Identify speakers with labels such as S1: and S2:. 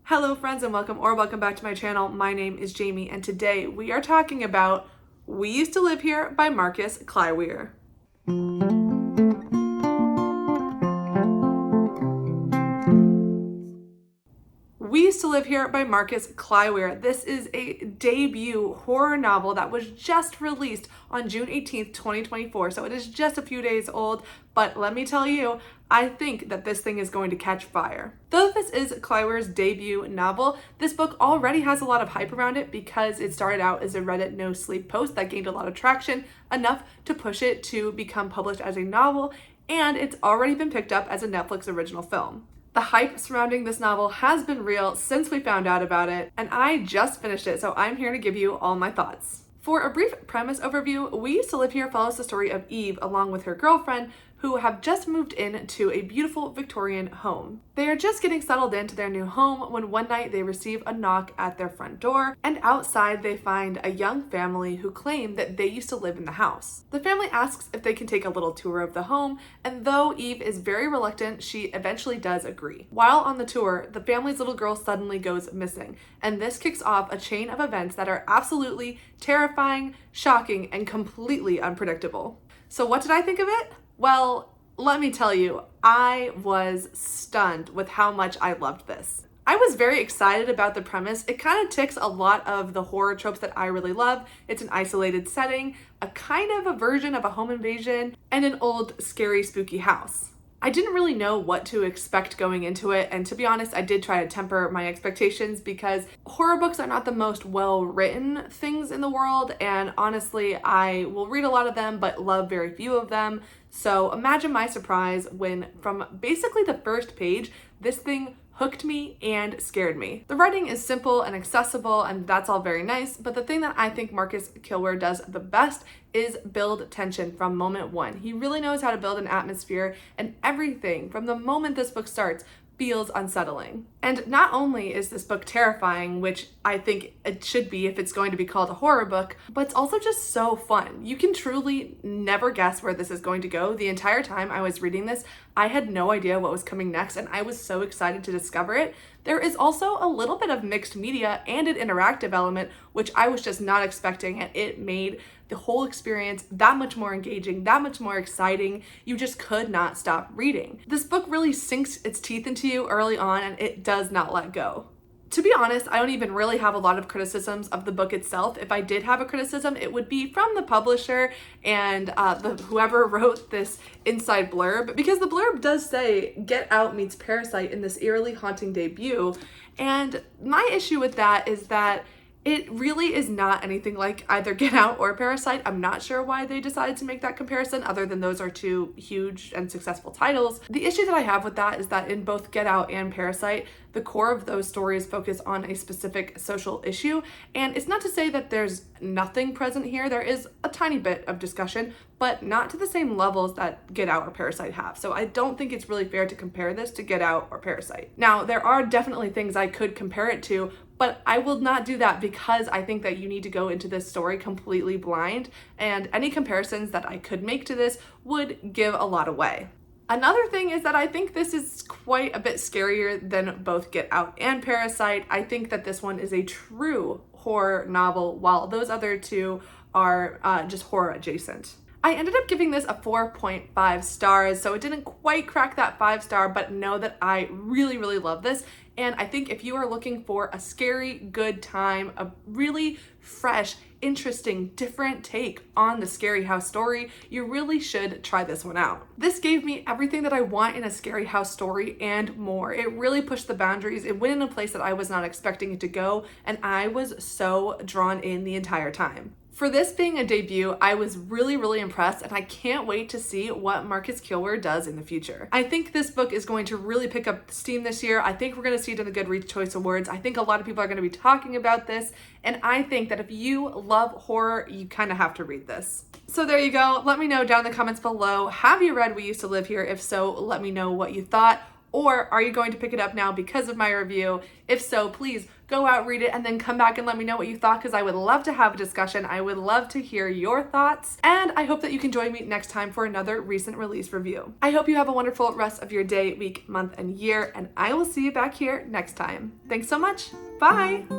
S1: Hello friends and welcome back to my channel. My name is Jamie and today we are talking about We Used to Live Here by Marcus Kliewer. We Used to Live Here by Marcus Kliewer. This is a debut horror novel that was just released on June 18th, 2024. So it is just a few days old, but let me tell you, I think that this thing is going to catch fire. Though this is Kliewer's debut novel, this book already has a lot of hype around it because it started out as a Reddit no sleep post that gained a lot of traction, enough to push it to become published as a novel, and it's already been picked up as a Netflix original film. The hype surrounding this novel has been real since we found out about it, and I just finished it, so I'm here to give you all my thoughts. For a brief premise overview, We Used to Live Here follows the story of Eve along with her girlfriend who have just moved into a beautiful Victorian home. They are just getting settled into their new home when one night they receive a knock at their front door, and outside they find a young family who claim that they used to live in the house. The family asks if they can take a little tour of the home, and though Eve is very reluctant, she eventually does agree. While on the tour, the family's little girl suddenly goes missing, and this kicks off a chain of events that are absolutely terrifying, shocking, and completely unpredictable. So what did I think of it? Well, let me tell you, I was stunned with how much I loved this. I was very excited about the premise. It kind of ticks a lot of the horror tropes that I really love. It's an isolated setting, a kind of a version of a home invasion, and an old, scary, spooky house. I didn't really know what to expect going into it, and to be honest, I did try to temper my expectations because horror books are not the most well-written things in the world, and honestly, I will read a lot of them but love very few of them. So imagine my surprise when from basically the first page, this thing hooked me and scared me. The writing is simple and accessible, and that's all very nice, but the thing that I think Marcus Kliewer does the best is build tension from moment one. He really knows how to build an atmosphere, and everything from the moment this book starts feels unsettling. And not only is this book terrifying, which I think it should be if it's going to be called a horror book, but it's also just so fun. You can truly never guess where this is going to go. The entire time I was reading this, I had no idea what was coming next, and I was so excited to discover it. There is also a little bit of mixed media and an interactive element, which I was just not expecting, and it made the whole experience that much more engaging, that much more exciting. You just could not stop reading. This book really sinks its teeth into you early on, and it does not let go. To be honest, I don't even really have a lot of criticisms of the book itself. If I did have a criticism, it would be from the publisher and whoever wrote this inside blurb, because the blurb does say Get Out meets Parasite in this eerily haunting debut. And my issue with that is that it really is not anything like either Get Out or Parasite. I'm not sure why they decided to make that comparison other than those are two huge and successful titles. The issue that I have with that is that in both Get Out and Parasite, the core of those stories focus on a specific social issue. And it's not to say that there's nothing present here. There is a tiny bit of discussion, but not to the same levels that Get Out or Parasite have. So I don't think it's really fair to compare this to Get Out or Parasite. Now, there are definitely things I could compare it to, but I will not do that because I think that you need to go into this story completely blind, and any comparisons that I could make to this would give a lot away. Another thing is that I think this is quite a bit scarier than both Get Out and Parasite. I think that this one is a true horror novel, while those other two are just horror adjacent. I ended up giving this a 4.5 stars, so it didn't quite crack that 5-star, but know that I really, really love this. And I think if you are looking for a scary, good time, a really fresh, interesting, different take on the scary house story, you really should try this one out. This gave me everything that I want in a scary house story and more. It really pushed the boundaries. It went in a place that I was not expecting it to go, and I was so drawn in the entire time. For this being a debut, I was really, really impressed, and I can't wait to see what Marcus Kliewer does in the future. I think this book is going to really pick up steam this year. I think we're going to see it in the Goodreads Choice Awards. I think a lot of people are going to be talking about this, and I think that if you love horror, you kind of have to read this. So there you go. Let me know down in the comments below. Have you read We Used to Live Here? If so, let me know what you thought. Or are you going to pick it up now because of my review? If so, please go out, read it, and then come back and let me know what you thought, because I would love to have a discussion. I would love to hear your thoughts, and I hope that you can join me next time for another recent release review. I hope you have a wonderful rest of your day, week, month, and year, and I will see you back here next time. Thanks so much. Bye.